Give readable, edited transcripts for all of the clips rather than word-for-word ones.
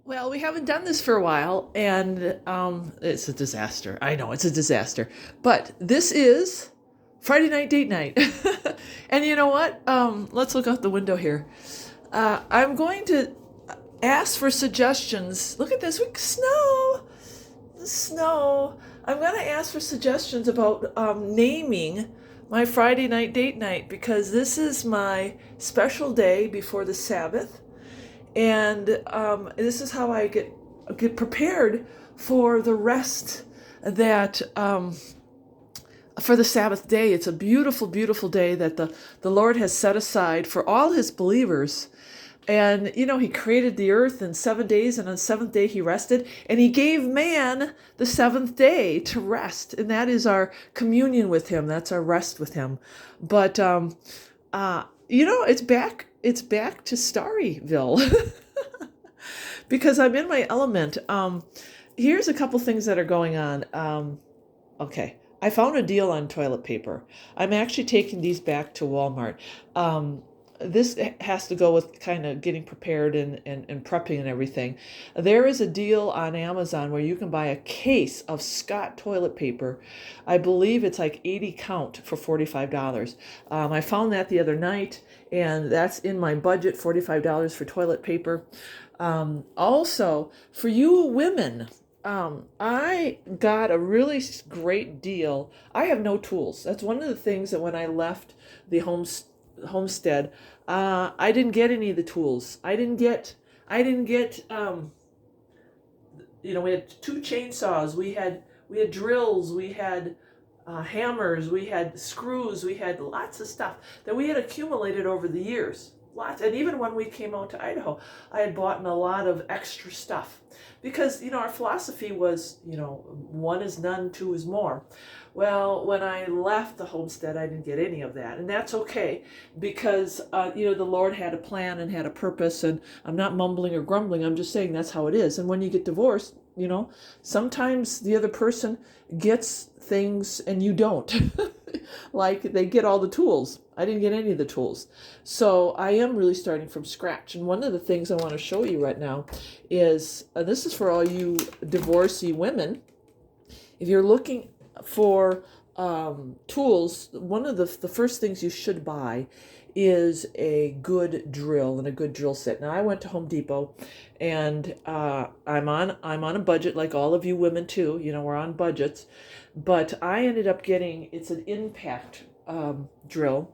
Well, we haven't done this for a while, and it's a disaster. I know it's a disaster, but this is Friday night date night, and you know what? Let's look out the window here. I'm going to ask for suggestions. Look at this, we snow. I'm going to ask for suggestions about naming my Friday night date night because this is my special day before the Sabbath, and this is how I get prepared for the rest that for the Sabbath day. It's a beautiful, beautiful day that the Lord has set aside for all His believers. And, He created the earth in 7 days, and on the seventh day He rested, and He gave man the seventh day to rest. And that is our communion with Him. That's our rest with Him. But, it's back to Starryville because I'm in my element. Here's a couple things that are going on. Okay. I found a deal on toilet paper. I'm actually taking these back to Walmart. This has to go with kind of getting prepared and prepping and everything. There is a deal on Amazon where you can buy a case of Scott toilet paper. I believe it's like 80 count for $45. I found that the other night, and that's in my budget, $45 for toilet paper. Also, for you women, I got a really great deal. I have no tools. That's one of the things that when I left the homestead, I didn't get any of the tools. I didn't get, we had two chainsaws, we had drills, we had hammers, we had screws, we had lots of stuff that we had accumulated over the years. Lots, and even when we came out to Idaho, I had bought a lot of extra stuff because our philosophy was one is none, two is more. Well, when I left the homestead, I didn't get any of that, and that's okay because the Lord had a plan and had a purpose, and I'm not mumbling or grumbling. I'm just saying that's how it is. And when you get divorced, sometimes the other person gets things and you don't. Like they get all the tools. I didn't get any of the tools. So I am really starting from scratch. And one of the things I want to show you right now is this is for all you divorcee women. If you're looking for tools, one of the first things you should buy is a good drill and a good drill set. Now I went to Home Depot, and I'm on a budget like all of you women too. We're on budgets, but I ended up getting it's an impact drill,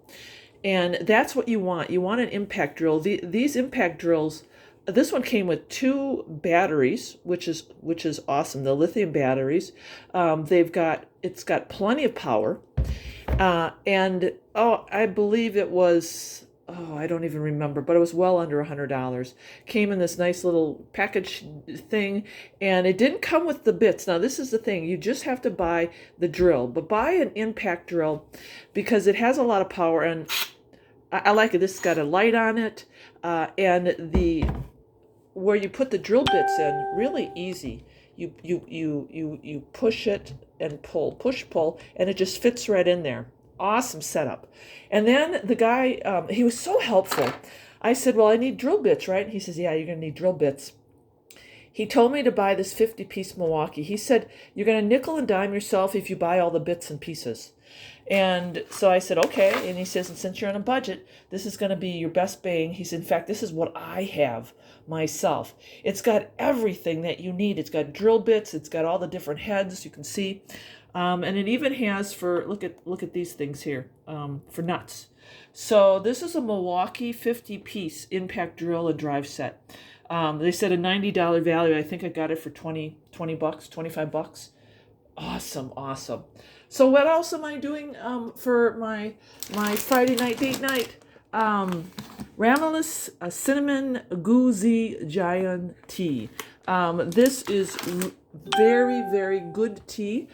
and that's what you want. You want an impact drill. These impact drills. This one came with two batteries, which is awesome. The lithium batteries. It's got plenty of power. And I believe it was, I don't even remember, but it was well under $100. Came in this nice little package thing, and it didn't come with the bits. Now, this is the thing. You just have to buy the drill, but buy an impact drill because it has a lot of power, and I like it. This has got a light on it, and where you put the drill bits in, really easy. You push it and pull, push, pull, and it just fits right in there. Awesome setup. And then the guy, he was so helpful. I said, well, I need drill bits, right? And he says, yeah, you're going to need drill bits. He told me to buy this 50-piece Milwaukee. He said, you're going to nickel and dime yourself if you buy all the bits and pieces. And so I said, okay. And he says, and since you're on a budget, this is going to be your best bang. He said, in fact, this is what I have myself. It's got everything that you need. It's got drill bits. It's got all the different heads you can see. And it even has look at these things here, for nuts. So this is a Milwaukee 50-piece impact drill and drive set. They said a $90 value. I think I got it for $20 bucks, $25. Awesome. So what else am I doing for my Friday night date night? Rameless cinnamon goozy giant tea. This is very, very good tea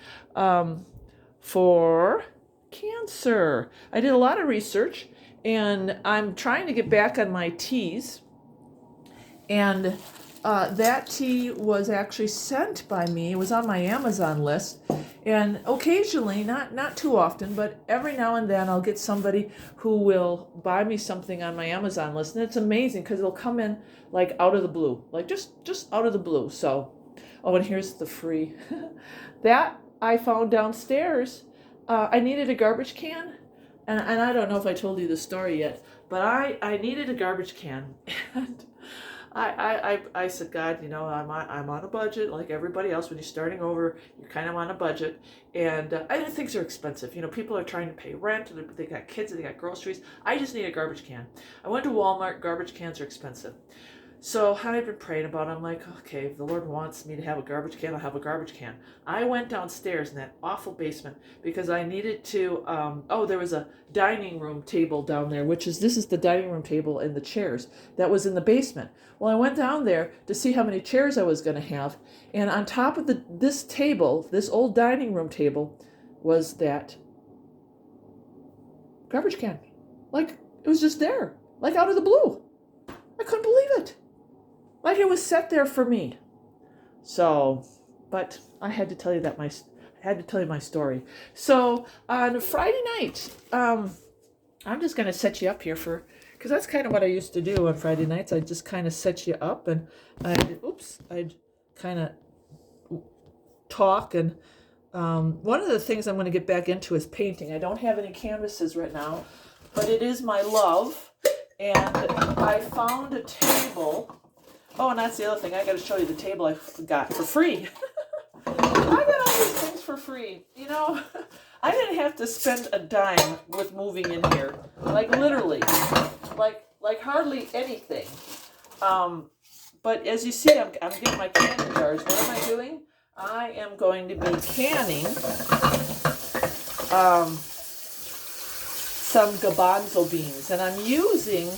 for cancer. I did a lot of research, and I'm trying to get back on my teas. And that tea was actually sent by me. It was on my Amazon list. And occasionally, not too often, but every now and then I'll get somebody who will buy me something on my Amazon list. And it's amazing because it'll come in like out of the blue, like just out of the blue. So, oh, and here's the free. That I found downstairs. I needed a garbage can. And I don't know if I told you the story yet, but I needed a garbage can. And I said, God, you know, I'm on a budget like everybody else. When you're starting over, you're kind of on a budget, and I think things are expensive. You know, people are trying to pay rent, they got kids, they got groceries. I just need a garbage can. I went to Walmart. Garbage cans are expensive. So I've been praying about it. I'm like, okay, if the Lord wants me to have a garbage can, I'll have a garbage can. I went downstairs in that awful basement because I needed to, there was a dining room table down there, this is the dining room table and the chairs that was in the basement. Well, I went down there to see how many chairs I was going to have. And on top of this table, this old dining room table, was that garbage can. Like, it was just there, like out of the blue. I couldn't believe it. Like it was set there for me. So, but I had to tell you my story. So on Friday night, I'm just going to set you up here because that's kind of what I used to do on Friday nights. I just kind of set you up and I'd kind of talk. And one of the things I'm going to get back into is painting. I don't have any canvases right now, but it is my love. And I found a table. Oh, and that's the other thing. I got to show you the table I got for free. I got all these things for free. You know, I didn't have to spend a dime with moving in here. Like literally, like hardly anything. But as you see, I'm getting my canning jars. What am I doing? I am going to be canning some garbanzo beans, and I'm using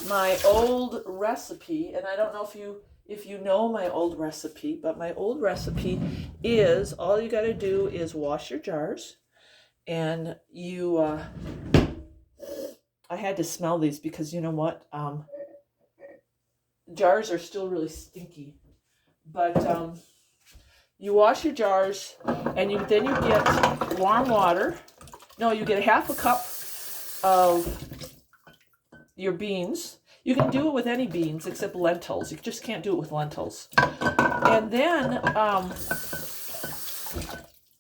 my old recipe. And I don't know if you know my old recipe, but my old recipe is all you got to do is wash your jars, and you I had to smell these because you know what, jars are still really stinky, but you wash your jars, and then you get warm water. No, you get half a cup of your beans. You can do it with any beans except lentils. You just can't do it with lentils. And then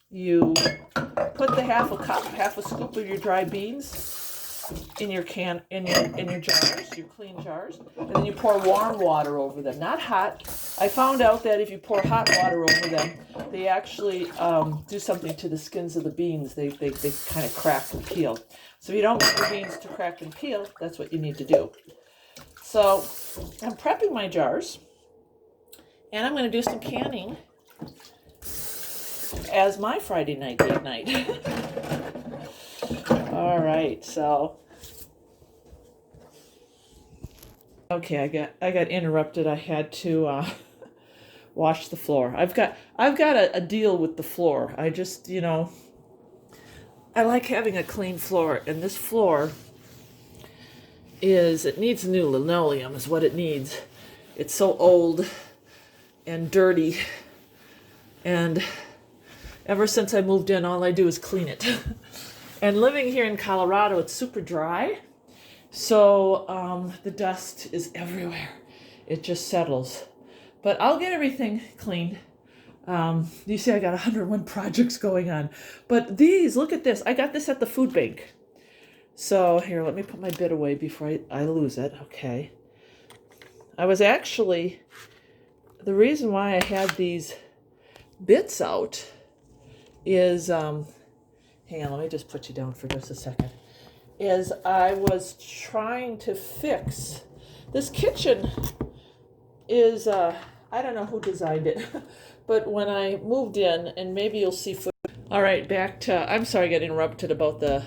you put the half a scoop of your dry beans in your jars, your clean jars, and then you pour warm water over them, not hot. I found out that if you pour hot water over them, they actually do something to the skins of the beans. They kind of crack and peel. So if you don't want your beans to crack and peel, that's what you need to do. So I'm prepping my jars, and I'm going to do some canning as my Friday night date night. All right, so okay, I got interrupted. I had to wash the floor. I've got a deal with the floor. I just, you know, I like having a clean floor, and this floor it needs new linoleum is what it needs. It's so old and dirty, and ever since I moved in, all I do is clean it. And living here in Colorado, it's super dry, so the dust is everywhere. It just settles. But I'll get everything cleaned. You see, I got 101 projects going on. But these, look at this. I got this at the food bank. So here, let me put my bit away before I lose it. Okay. I was actually, the reason why I had these bits out is, hang on, let me just put you down for just a second, is I was trying to fix, this kitchen is, I don't know who designed it, but when I moved in, and maybe you'll see all right, back to, I'm sorry I got interrupted about the,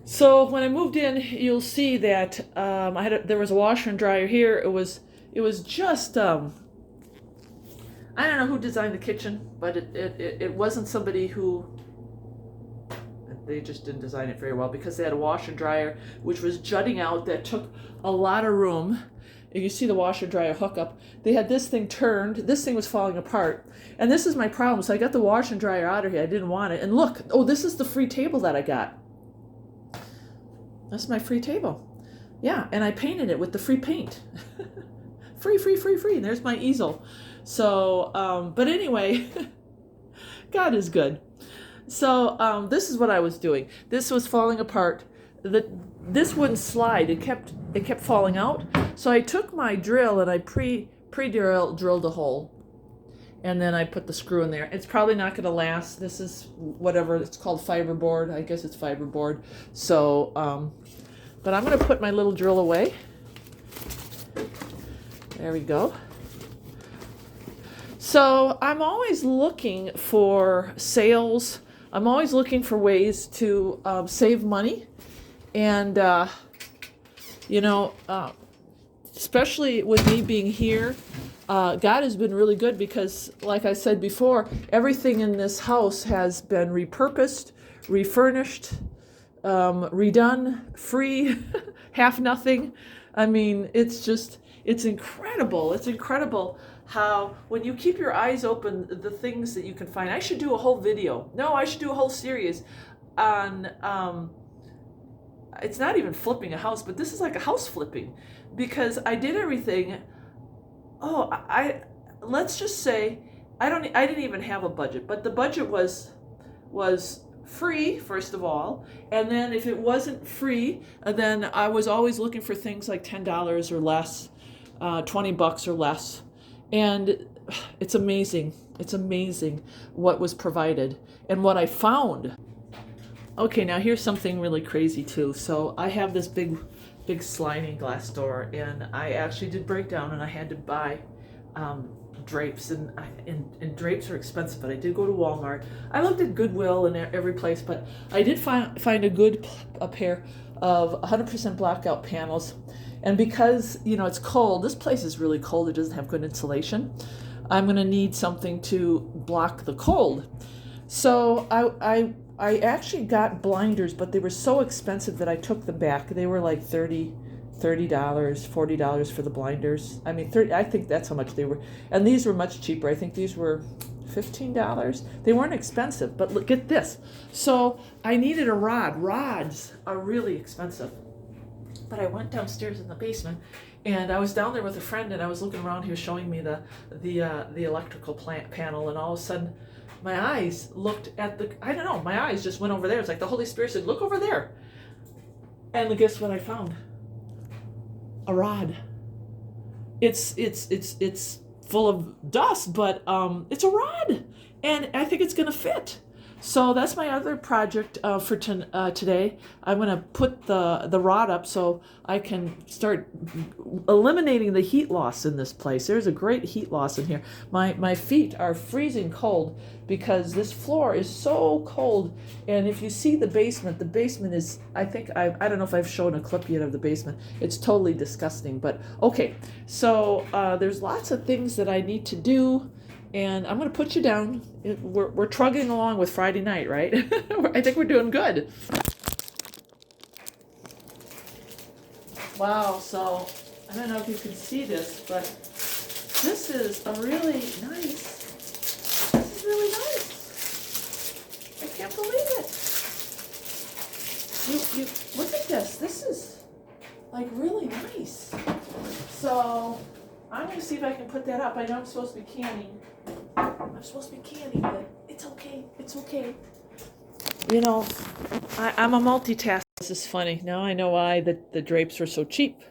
so when I moved in, you'll see that there was a washer and dryer here. It was just, I don't know who designed the kitchen, but it wasn't somebody who, they just didn't design it very well, because they had a washer and dryer which was jutting out that took a lot of room, You can see the washer dryer hookup. They had this thing turned. This thing was falling apart. And this is my problem. So I got the washer and dryer out of here. I didn't want it. And look, oh, this is the free table that I got. That's my free table. Yeah, and I painted it with the free paint. Free. And there's my easel. So, but anyway, God is good. So this is what I was doing. This was falling apart. This wouldn't slide. It kept falling out. So I took my drill and I drilled a hole. And then I put the screw in there. It's probably not going to last. This is whatever it's called, fiberboard. I guess it's fiberboard. So, but I'm going to put my little drill away. There we go. So I'm always looking for sales. I'm always looking for ways to save money. And, especially with me being here, God has been really good because, like I said before, everything in this house has been repurposed, refurnished, redone, free, half nothing. I mean, it's incredible. It's incredible how when you keep your eyes open, the things that you can find. I should do a whole video. No, I should do a whole series on, it's not even flipping a house, but this is like a house flipping because I did everything. Oh, let's just say I didn't even have a budget, but the budget was free, first of all, and then if it wasn't free, then I was always looking for things like $10 or less, $20 or less, and it's amazing what was provided and what I found. Okay, now here's something really crazy too. So I have this big sliding glass door, and I actually did break down, and I had to buy drapes, and drapes are expensive, but I did go to Walmart. I looked at Goodwill and every place, but I did find a pair of 100% blackout panels. And because it's cold, this place is really cold. It doesn't have good insulation. I'm going to need something to block the cold. So I actually got blinders, but they were so expensive that I took them back. They were like $30, $40 for the blinders. I mean, I think that's how much they were. And these were much cheaper. I think these were $15. They weren't expensive, but look at this. So I needed a rod. Rods are really expensive. But I went downstairs in the basement, and I was down there with a friend, and I was looking around. He was showing me the electrical panel, and all of a sudden, my eyes looked at my eyes just went over there. It's like the Holy Spirit said, look over there. And guess what I found? A rod. It's full of dust, but it's a rod, and I think it's gonna fit. So that's my other project for today. I'm going to put the rod up so I can start eliminating the heat loss in this place. There's a great heat loss in here. My feet are freezing cold because this floor is so cold. And if you see the basement is, I don't know if I've shown a clip yet of the basement. It's totally disgusting. But okay, so there's lots of things that I need to do. And I'm going to put you down. We're trugging along with Friday night, right? I think we're doing good. Wow, so I don't know if you can see this, but this is really nice. I can't believe it. You look at this. This is like really nice. So I'm going to see if I can put that up. I know I'm supposed to be canning. But it's okay. It's okay. I'm a multitasker. This is funny. Now I know why the drapes are so cheap.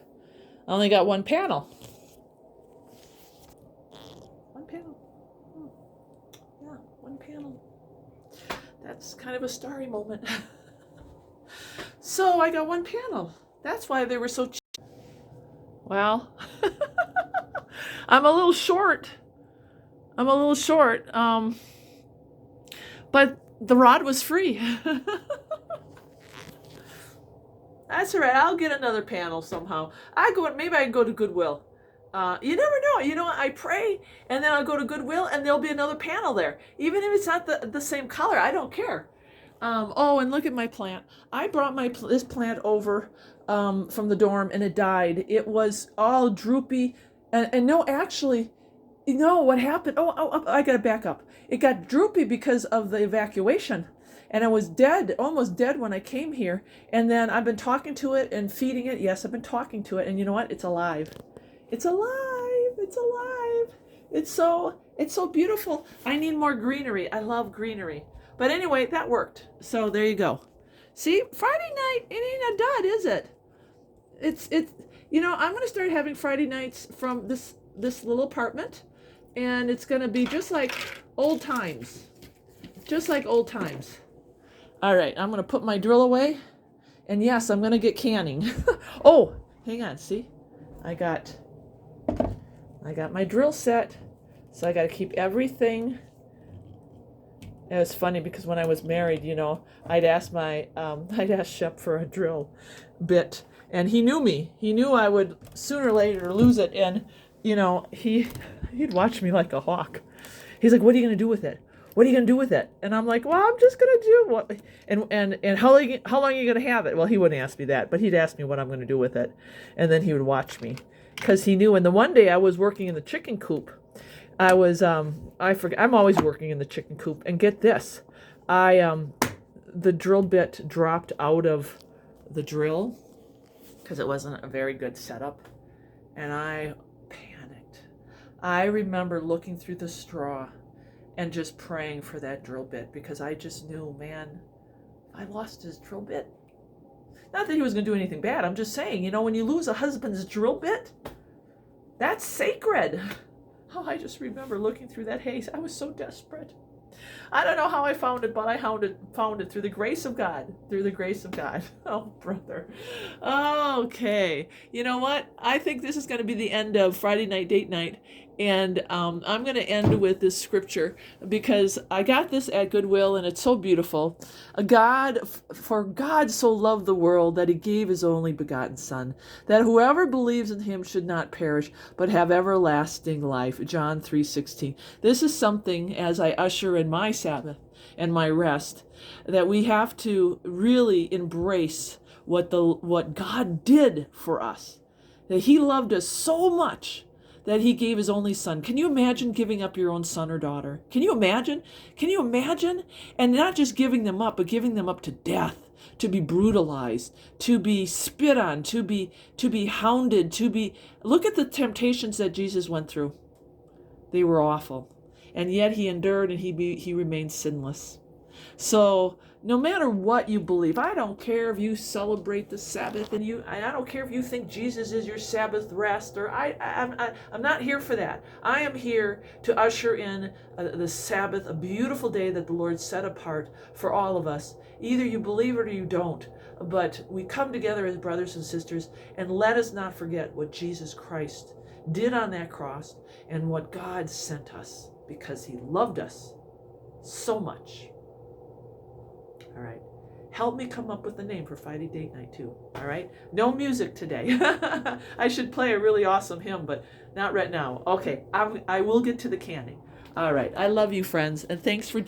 I only got one panel. One panel. Yeah, one panel. That's kind of a starry moment. So I got one panel. That's why they were so cheap. Well, I'm a little short. But the rod was free. That's all right. I'll get another panel somehow. Maybe I can go to Goodwill. You never know. I pray, and then I'll go to Goodwill, and there'll be another panel there. Even if it's not the same color, I don't care. Oh, and look at my plant. I brought this plant over from the dorm, and it died. It was all droopy, and no, actually, you know what happened? I got to back up. It got droopy because of the evacuation, and it was dead, almost dead when I came here. And then I've been talking to it and feeding it. Yes, I've been talking to it, and you know what? It's alive. It's alive. It's alive. It's so beautiful. I need more greenery. I love greenery. But anyway, that worked. So there you go. See, Friday night, it ain't a dud, is it? It's I'm gonna start having Friday nights from this little apartment, and it's gonna be just like old times. Just like old times. All right, I'm gonna put my drill away, and yes, I'm gonna get canning. Oh, hang on, see? I got my drill set, so I got to keep everything. It was funny because when I was married, I'd ask Shep for a drill bit, and he knew me. He knew I would sooner or later lose it, and he'd watch me like a hawk. He's like, "What are you gonna do with it? What are you gonna do with it?" And I'm like, "Well, I'm just gonna do what." And how long are you gonna have it? Well, he wouldn't ask me that, but he'd ask me what I'm gonna do with it, and then he would watch me, because he knew. And the one day I was working in the chicken coop. I was I'm always working in the chicken coop, and get this, the drill bit dropped out of the drill because it wasn't a very good setup, and I panicked. I remember looking through the straw and just praying for that drill bit, because I just knew, man, I lost his drill bit. Not that he was going to do anything bad. I'm just saying, when you lose a husband's drill bit, that's sacred. Oh, I just remember looking through that haze. I was so desperate. I don't know how I found it, but I found it through the grace of God. Through the grace of God. Oh, brother. Okay. You know what? I think this is going to be the end of Friday Night Date Night. And I'm going to end with this scripture, because I got this at Goodwill, and it's so beautiful. For God so loved the world that he gave his only begotten Son, that whoever believes in him should not perish, but have everlasting life. John 3:16. This is something, as I usher in my Sabbath and my rest, that we have to really embrace what God did for us. That he loved us so much that he gave his only Son. Can you imagine giving up your own son or daughter? Can you imagine? Can you imagine? And not just giving them up, but giving them up to death, to be brutalized, to be spit on, to be hounded, look at the temptations that Jesus went through. They were awful. And yet he endured, and he remained sinless. So no matter what you believe, I don't care if you celebrate the Sabbath, and I don't care if you think Jesus is your Sabbath rest, or I'm not here for that. I am here to usher in the Sabbath, a beautiful day that the Lord set apart for all of us. Either you believe it or you don't, but we come together as brothers and sisters, and let us not forget what Jesus Christ did on that cross, and what God sent us, because he loved us so much. All right. Help me come up with a name for Friday Date Night too. All right. No music today. I should play a really awesome hymn, but not right now. Okay. I will get to the canning. All right. I love you, friends, and thanks for joining.